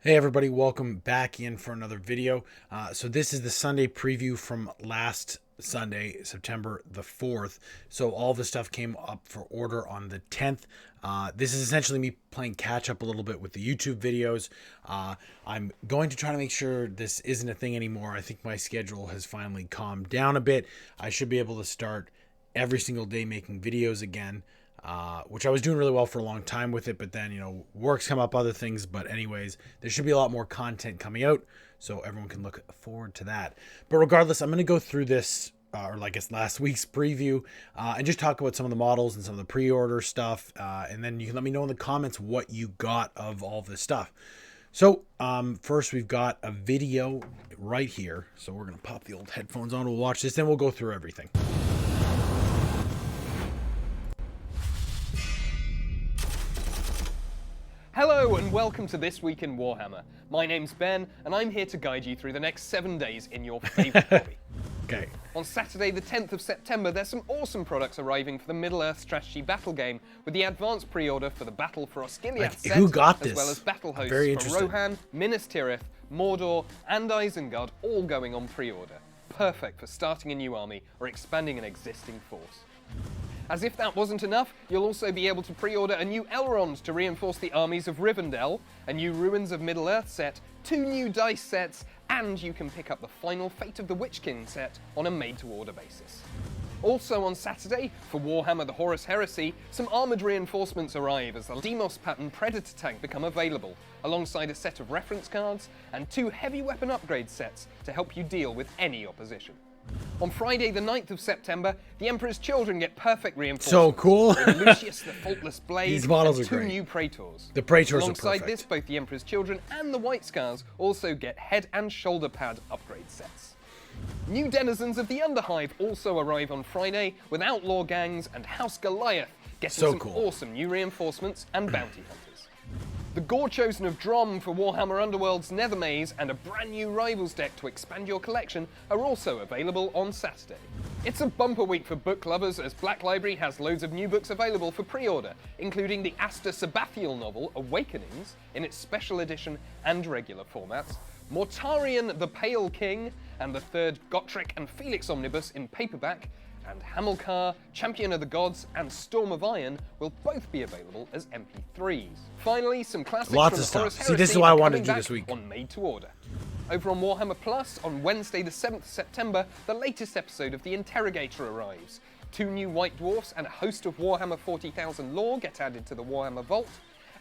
Hey everybody, welcome back in for another video. So this is the Sunday preview from last Sunday, September the 4th. So all the stuff came up for order on the 10th. This is essentially me playing catch up a little bit with the YouTube videos. I'm going to try to make sure this isn't a thing anymore. I think my schedule has finally calmed down a bit. I should be able to start every single day making videos again. Which I was doing really well for a long time with it, but then, work's come up, other things. But anyways, there should be a lot more content coming out, so everyone can look forward to that. But regardless, I'm going to go through this, or I guess last week's preview, and just talk about some of the models and some of the pre-order stuff. And then you can let me know in the comments what you got of all this stuff. So first we've got a video right here. So we're going to pop the old headphones on. We'll watch this, then we'll go through everything. Hello and welcome to This Week in Warhammer. My name's Ben and I'm here to guide you through the next 7 days in your favourite hobby. Okay. On Saturday the 10th of September there's some awesome products arriving for the Middle-earth strategy battle game with the advanced pre-order for the Battle for Osgiliath set, who got this? as well as battle hosts Very for Rohan, Minas Tirith, Mordor and Isengard all going on pre-order. Perfect for starting a new army or expanding an existing force. As if that wasn't enough, you'll also be able to pre-order a new Elrond to reinforce the armies of Rivendell, a new Ruins of Middle-earth set, 2 new dice sets, and you can pick up the final Fate of the Witch King set on a made-to-order basis. Also on Saturday, for Warhammer the Horus Heresy, some armoured reinforcements arrive as the Demos pattern Predator tank become available, alongside a set of reference cards and 2 heavy weapon upgrade sets to help you deal with any opposition. On Friday the 9th of September, the Emperor's Children get perfect reinforcements. So cool. With Lucius the Faultless Blade These models and are 2 great. new Praetors. The Praetors Alongside are perfect. this, both the Emperor's Children and the White Scars also get head and shoulder pad upgrade sets. New denizens of the Underhive also arrive on Friday with Outlaw Gangs and House Goliath getting So some cool. awesome new reinforcements and bounty hunters. The Gore Chosen of Drom for Warhammer Underworld's Nether Maze and a brand new Rivals deck to expand your collection are also available on Saturday. It's a bumper week for book lovers as Black Library has loads of new books available for pre-order, including the Asta Sabathiel novel Awakenings in its special edition and regular formats, Mortarion the Pale King and the third Gotrek and Felix omnibus in paperback, and Hamilcar, Champion of the Gods, and Storm of Iron will both be available as MP3s. Finally, some classics Lots from of the stuff. Horus See, Heresy this is what I are wanted coming to do back this week. on Made to Order. Over on Warhammer Plus, on Wednesday the 7th of September, the latest episode of The Interrogator arrives. 2 new White Dwarfs and a host of Warhammer 40,000 lore get added to the Warhammer Vault.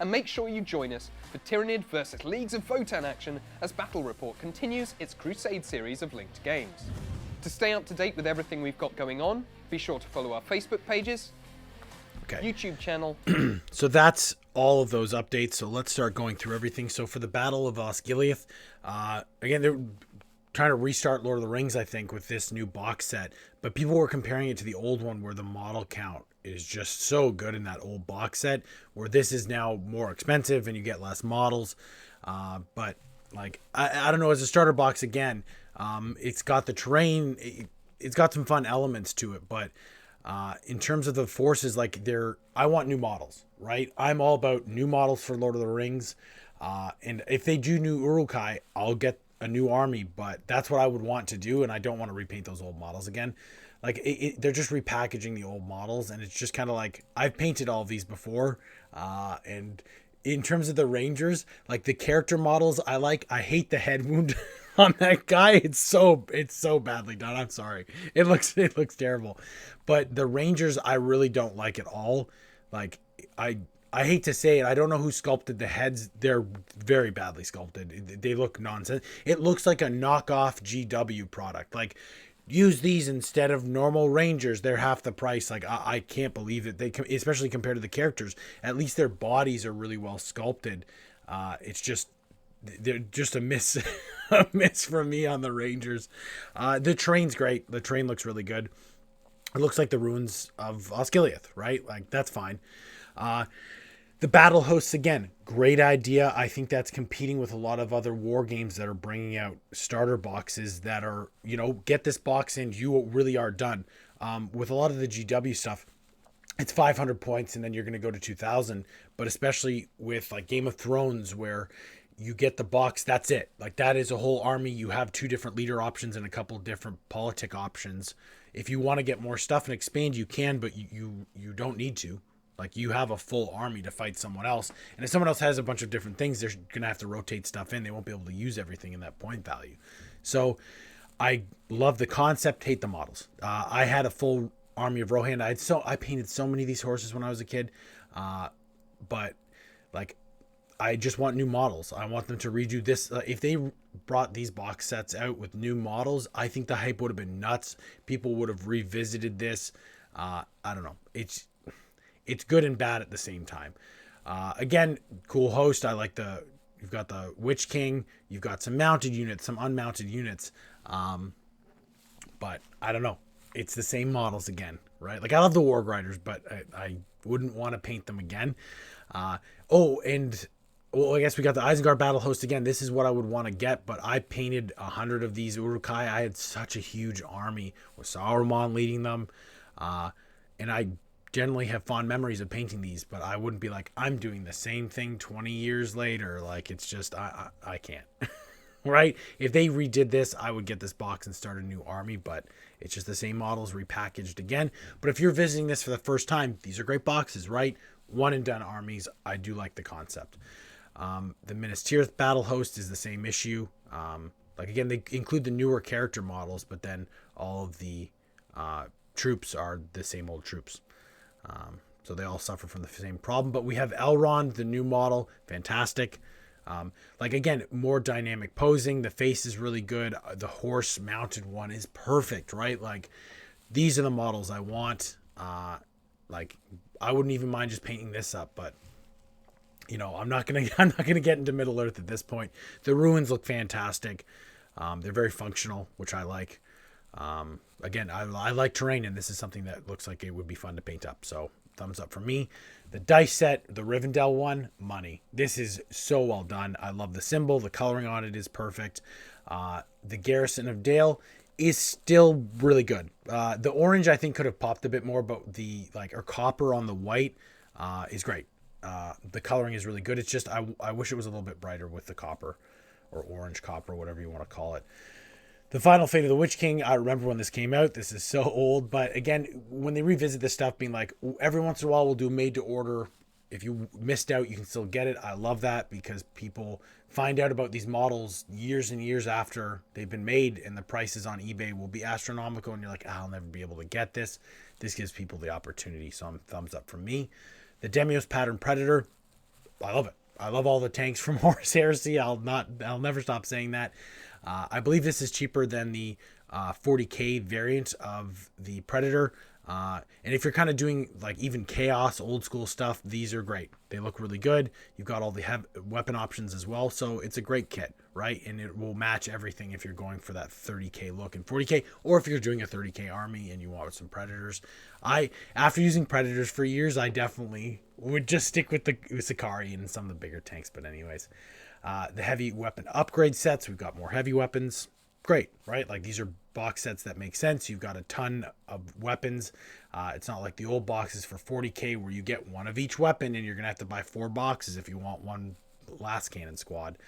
And make sure you join us for Tyranid vs Leagues of Votan action as Battle Report continues its Crusade series of linked games. To stay up to date with everything we've got going on, be sure to follow our Facebook pages, Okay. YouTube channel. So that's all of those updates. So let's start going through everything. So for the Battle of Osgiliath, again, they're trying to restart Lord of the Rings, I think, with this new box set. But people were comparing it to the old one where the model count is just so good in that old box set, where this is now more expensive and you get less models. But like, I don't know, as a starter box, again, it's got the terrain, it's got some fun elements to it, but in terms of the forces, like I want new models, right? I'm all about new models for Lord of the Rings. And if they do new Uruk-hai, I'll get a new army, but that's what I would want to do. And I don't want to repaint those old models again. Like they're just repackaging the old models. And it's just kind of like, I've painted all of these before. And in terms of the Rangers, like the character models, I hate the head wound on that guy. It's so badly done. I'm sorry. It looks terrible. But the Rangers, I really don't like at all. Like I hate to say it. I don't know who sculpted the heads. They're very badly sculpted. They look nonsense. It looks like a knockoff GW product. Like, use these instead of normal Rangers. They're half the price. Like, I can't believe it. Especially compared to the characters. At least their bodies are really well sculpted. It's just, they're just a miss, a miss for me on the Rangers. The terrain's great. The terrain looks really good. It looks like the ruins of Osgiliath, right? Like, that's fine. The battle hosts, again, great idea. I think that's competing with a lot of other war games that are bringing out starter boxes that are, get this box in, you really are done. With a lot of the GW stuff, it's 500 points and then you're going to go to 2,000. But especially with like Game of Thrones, where you get the box, that's it. Like, that is a whole army. You have 2 different leader options and a couple different politic options. If you want to get more stuff and expand, you can, but you don't need to. Like, you have a full army to fight someone else. And if someone else has a bunch of different things, they're going to have to rotate stuff in. They won't be able to use everything in that point value. So I love the concept, hate the models. I had a full army of Rohan. I painted so many of these horses when I was a kid. But like, I just want new models. I want them to redo this. If they brought these box sets out with new models, I think the hype would have been nuts. People would have revisited this. I don't know. It's good and bad at the same time. Again, cool host. You've got the Witch King. You've got some mounted units, some unmounted units. But I don't know. It's the same models again, right? Like, I love the Warg Riders, but I wouldn't want to paint them again. I guess we got the Isengard Battle Host again. This is what I would want to get, but I painted 100 of these Uruk-hai. I had such a huge army with Saruman leading them. And I generally have fond memories of painting these, but I wouldn't be like, I'm doing the same thing 20 years later. Like, it's just, I can't. Right? If they redid this, I would get this box and start a new army, but it's just the same models repackaged again. But if you're visiting this for the first time, these are great boxes, right? One and done armies. I do like the concept. The Minas Tirith Battle Host is the same issue. Like, again, they include the newer character models, but then all of the troops are the same old troops. So they all suffer from the same problem. But we have Elrond, the new model, fantastic. Like, again, more dynamic posing. The face is really good. The horse mounted one is perfect, right? Like, these are the models I want. Like, I wouldn't even mind just painting this up, but you know, I'm not gonna get into Middle Earth at this point. The ruins look fantastic. They're very functional, which I like. Again, I like terrain, and this is something that looks like it would be fun to paint up. So thumbs up for me. The dice set, the Rivendell one, money. This is so well done. I love the symbol. The coloring on it is perfect. The Garrison of Dale is still really good. The orange, I think, could have popped a bit more, but the copper on the white is great. The coloring is really good. It's just I wish it was a little bit brighter with the copper, or orange copper, whatever you want to call it. The Final Fate of the Witch King, I remember when this came out. This is so old, but again, when they revisit this stuff, being like, every once in a while we'll do made to order. If you missed out, you can still get it. I love that, because people find out about these models years and years after they've been made, and the prices on eBay will be astronomical, and you're like, I'll never be able to get this. This gives people the opportunity, so I'm thumbs up from me. The Demios Pattern Predator, I love it. I love all the tanks from Horus Heresy. I'll never stop saying that. I believe this is cheaper than the 40k variant of the Predator. And if you're kind of doing like even Chaos, old school stuff, these are great. They look really good. You've got all the weapon options as well. So it's a great kit, right? And it will match everything if you're going for that 30k look and 40k, or if you're doing a 30k army and you want some Predators. After using Predators for years, I definitely would just stick with the Sakari and some of the bigger tanks. But anyways, the heavy weapon upgrade sets, we've got more heavy weapons. Great, right? Like, these are box sets that make sense. You've got a ton of weapons. It's not like the old boxes for 40k where you get one of each weapon and you're gonna have to buy 4 boxes if you want one last cannon squad.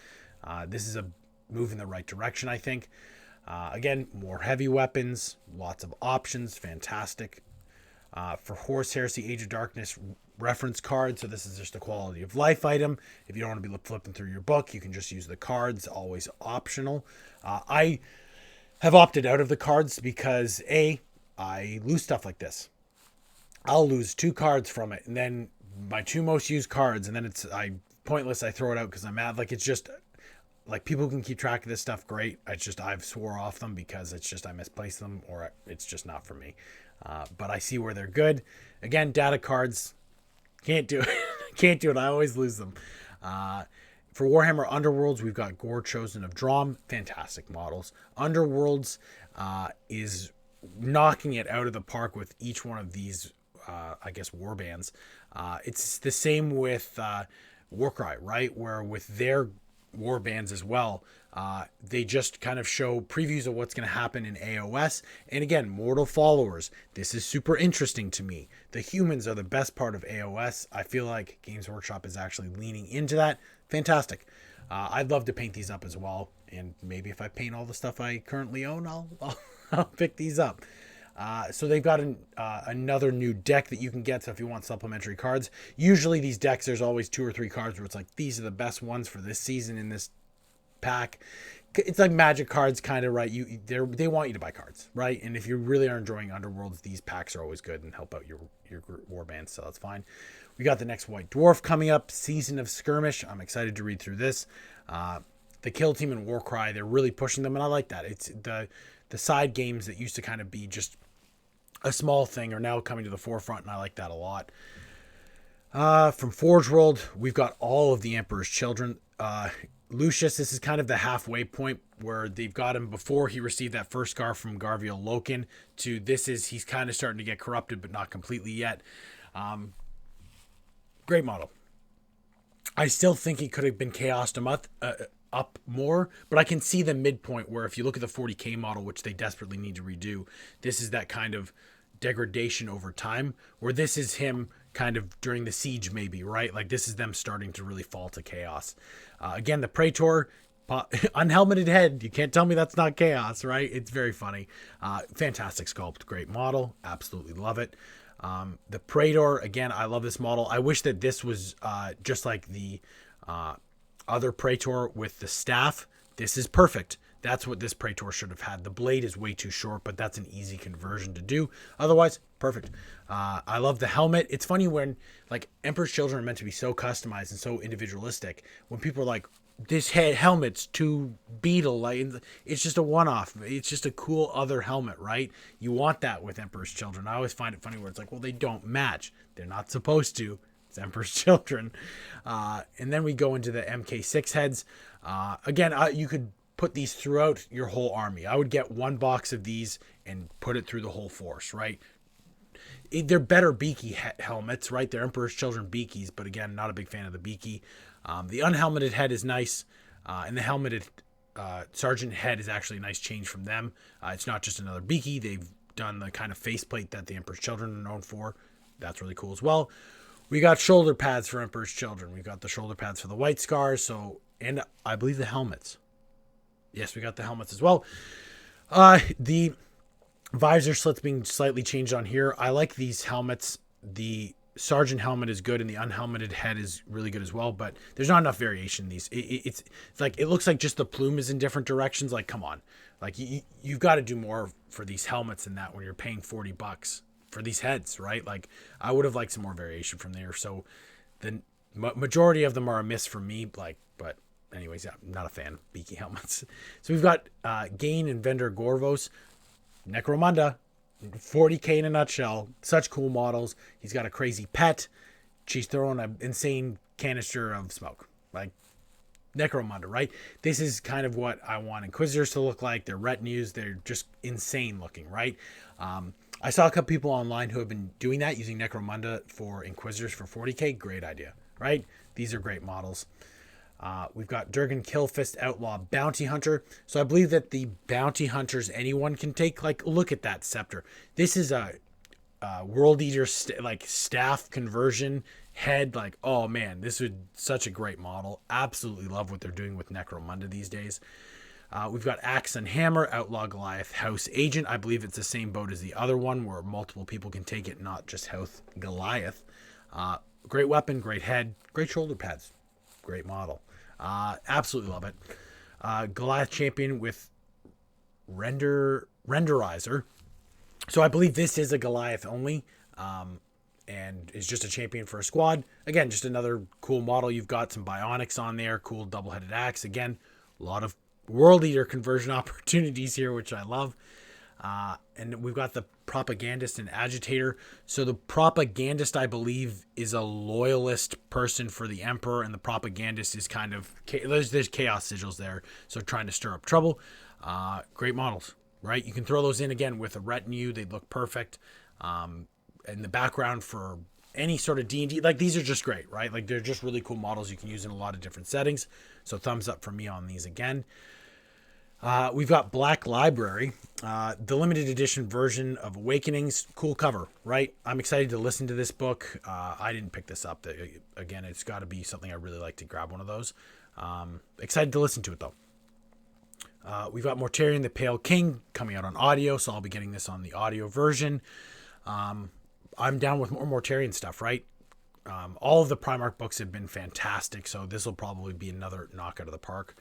This is a move in the right direction, I think. Again, more heavy weapons, lots of options, fantastic. For Horus Heresy Age of Darkness reference card, so this is just a quality of life item. If you don't want to be flipping through your book, you can just use the cards, always optional. I have opted out of the cards because I lose stuff like this. I'll lose 2 cards from it, and then my 2 most used cards, and then it's pointless. I throw it out because I'm mad. Like, it's just like, people can keep track of this stuff, great. It's just I've swore off them because it's just I misplaced them, or it's just not for me. But I see where they're good. Again, data cards, can't do it. Can't do it. I always lose them. For Warhammer Underworlds, we've got Gore Chosen of Drom. Fantastic models. Underworlds is knocking it out of the park with each one of these, I guess, warbands. It's the same with Warcry, right? Where with their warbands as well, they just kind of show previews of what's going to happen in AOS. And again, Mortal Followers. This is super interesting to me. The humans are the best part of AOS. I feel like Games Workshop is actually leaning into that. Fantastic. I'd love to paint these up as well, and maybe if I paint all the stuff I currently own, I'll pick these up. So they've got another new deck that you can get. So if you want supplementary cards, usually these decks, there's always 2 or 3 cards where it's like, these are the best ones for this season in this pack. It's like Magic cards, kind of, right? They want you to buy cards, right? And if you really are enjoying Underworlds, these packs are always good and help out your warbands, so that's fine. We got the next White Dwarf coming up, Season of Skirmish. I'm excited to read through this. The Kill Team and Warcry, they're really pushing them, and I like that. It's the side games that used to kind of be just a small thing are now coming to the forefront, and I like that a lot. From Forge World, we've got all of the Emperor's Children. Lucius, this is kind of the halfway point where they've got him before he received that first scar from Garviel Loken to he's kind of starting to get corrupted, but not completely yet. Great model. I still think he could have been chaosed up more, but I can see the midpoint where if you look at the 40k model, which they desperately need to redo, this is that kind of degradation over time, where this is him kind of during the siege, maybe, right? Like this is them starting to really fall to chaos. Again, the Praetor, unhelmeted head. You can't tell me that's not chaos, right? It's very funny. Fantastic sculpt, great model, absolutely love it. The Praetor, again, I love this model. I wish that this was just like the other Praetor with the staff. This is perfect. That's what this Praetor should have had. The blade is way too short, but that's an easy conversion to do. Otherwise, perfect. I love the helmet. It's funny when like Emperor's Children are meant to be so customized and so individualistic. When people are like, this helmet's too beetle, like it's just a one-off. It's just a cool other helmet, right? You want that with Emperor's Children. I always find it funny where it's like, well, they don't match. They're not supposed to. It's Emperor's Children. And then we go into the MK6 heads. Again, you could put these throughout your whole army. I would get 1 box of these and put it through the whole force, right? They're better beaky helmets, right? They're Emperor's Children beakies, but again, not a big fan of the beaky. The unhelmeted head is nice, and the helmeted sergeant head is actually a nice change from them. It's not just another beaky. They've done the kind of faceplate that the Emperor's Children are known for. That's really cool as well. We got shoulder pads for Emperor's Children. We've got the shoulder pads for the White Scars, and I believe the helmets. Yes, we got the helmets as well. The visor slits being slightly changed on here. I like these helmets. The sergeant helmet is good, and the unhelmeted head is really good as well, but there's not enough variation in these. It's like, it looks like just the plume is in different directions. Like, come on. Like, you've got to do more for these helmets than that when you're paying $40 for these heads, right? Like, I would have liked some more variation from there. So the majority of them are a miss for me, like, but anyways, yeah, I'm not a fan of beaky helmets. So we've got Gain and Vendor Gorvos, Necromunda, 40k in a nutshell. Such cool models. He's got a crazy pet. She's throwing an insane canister of smoke. Like, Necromunda, right? This is kind of what I want Inquisitors to look like. Their retinues, they're just insane looking, right? I saw a couple people online who have been doing that, using Necromunda for Inquisitors for 40k. Great idea, right? These are great models. We've got Durgan Killfist Outlaw Bounty Hunter. So I believe that the bounty hunters anyone can take. Like, look at that scepter. This is a World Eater staff conversion head. Like, oh man, this would such a great model. Absolutely love what they're doing with Necromunda these days. We've got Axe and Hammer Outlaw Goliath House Agent. I believe it's the same boat as the other one, where multiple people can take it, not just House Goliath. Great weapon, great head, great shoulder pads. Great model. Absolutely love it. Goliath Champion with Renderizer. So I believe this is a Goliath only, and is just a champion for a squad. Again, just another cool model. You've got some bionics on there. Cool double-headed axe. Again, a lot of World Eater conversion opportunities here, which I love. And we've got the Propagandist and Agitator. So the Propagandist, I believe, is a loyalist person for the Emperor, and the Propagandist is kind of, there's chaos sigils there, so trying to stir up trouble. Great models, right? You can throw those in again with a retinue. They look perfect. And the background for any sort of D&D, like, these are just great, right? Like, they're just really cool models you can use in a lot of different settings. So thumbs up for me on these again. We've got Black Library, the limited edition version of Awakenings. Cool cover, right? I'm excited to listen to this book. I didn't pick this up. Again, it's got to be something I really like to grab one of those. Excited to listen to it though. We've got Mortarion the Pale King coming out on audio, so I'll be getting this on the audio version. I'm down with more Mortarion stuff, right? All of the Primarch books have been fantastic, so this will probably be another knock out of the park.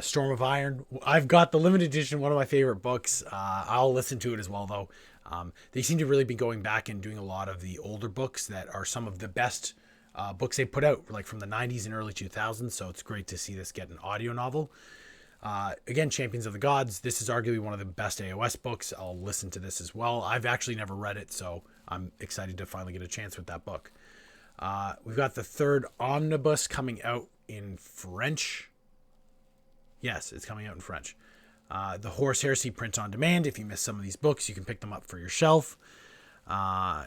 Storm of Iron. I've got the limited edition, one of my favorite books. I'll listen to it as well, though. They seem to really be going back and doing a lot of the older books that are some of the best books they put out, like from the 90s and early 2000s, so it's great to see this get an audio novel. Again, Champions of the Gods. This is arguably one of the best AOS books. I'll listen to this as well. I've actually never read it, so I'm excited to finally get a chance with that book. We've got the third omnibus coming out in French. Yes, it's coming out in French. The Horus Heresy print on demand. If you miss some of these books, you can pick them up for your shelf.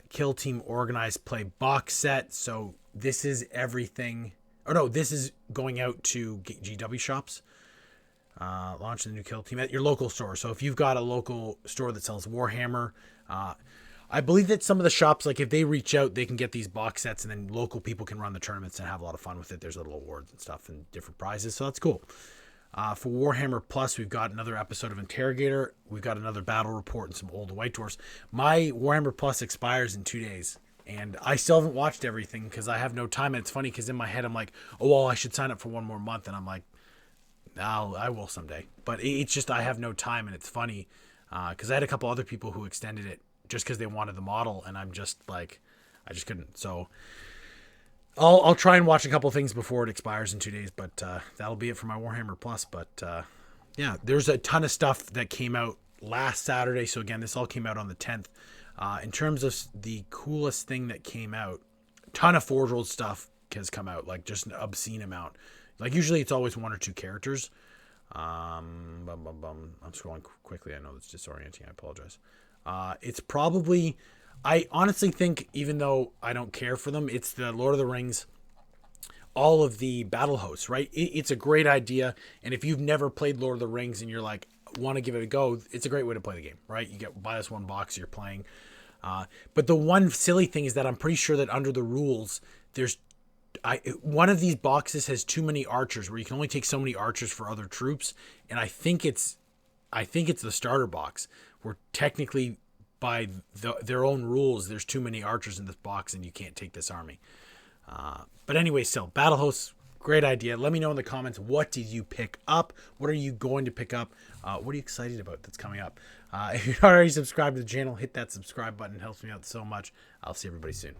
Kill Team Organized Play box set. So this is everything. Oh no, this is going out to GW shops. Launch the new Kill Team at your local store. So if you've got a local store that sells Warhammer, I believe that some of the shops, like if they reach out, they can get these box sets, and then local people can run the tournaments and have a lot of fun with it. There's little awards and stuff and different prizes, so that's cool. For Warhammer Plus, we've got another episode of Interrogator. We've got another battle report and some old White Dwarfs. My Warhammer Plus expires in 2 days, and I still haven't watched everything because I have no time. And it's funny because in my head I'm like, oh well, I should sign up for one more month, and I'm like, I will someday. But it's just I have no time, and it's funny because I had a couple other people who extended it just because they wanted the model, and I'm just like, I just couldn't. So I'll try and watch a couple things before it expires in 2 days, but that'll be it for my Warhammer Plus. But yeah, there's a ton of stuff that came out last Saturday. So again, this all came out on the 10th. In terms of the coolest thing that came out, a ton of Forge World stuff has come out, like just an obscene amount. Like usually it's always one or two characters. I'm scrolling quickly. I know it's disorienting. I apologize. It's probably, I honestly think, even though I don't care for them, it's the Lord of the Rings, all of the battle hosts, right? It's a great idea. And if you've never played Lord of the Rings and you're like, want to give it a go, it's a great way to play the game, right? You buy this one box, you're playing. But the one silly thing is that I'm pretty sure that under the rules, one of these boxes has too many archers where you can only take so many archers for other troops. And I think it's the starter box where technically by their own rules, there's too many archers in this box and you can't take this army. But anyway, still, battle hosts, great idea. Let me know in the comments, what did you pick up? What are you going to pick up? What are you excited about that's coming up? If you're not already subscribed to the channel, hit that subscribe button. It helps me out so much. I'll see everybody soon.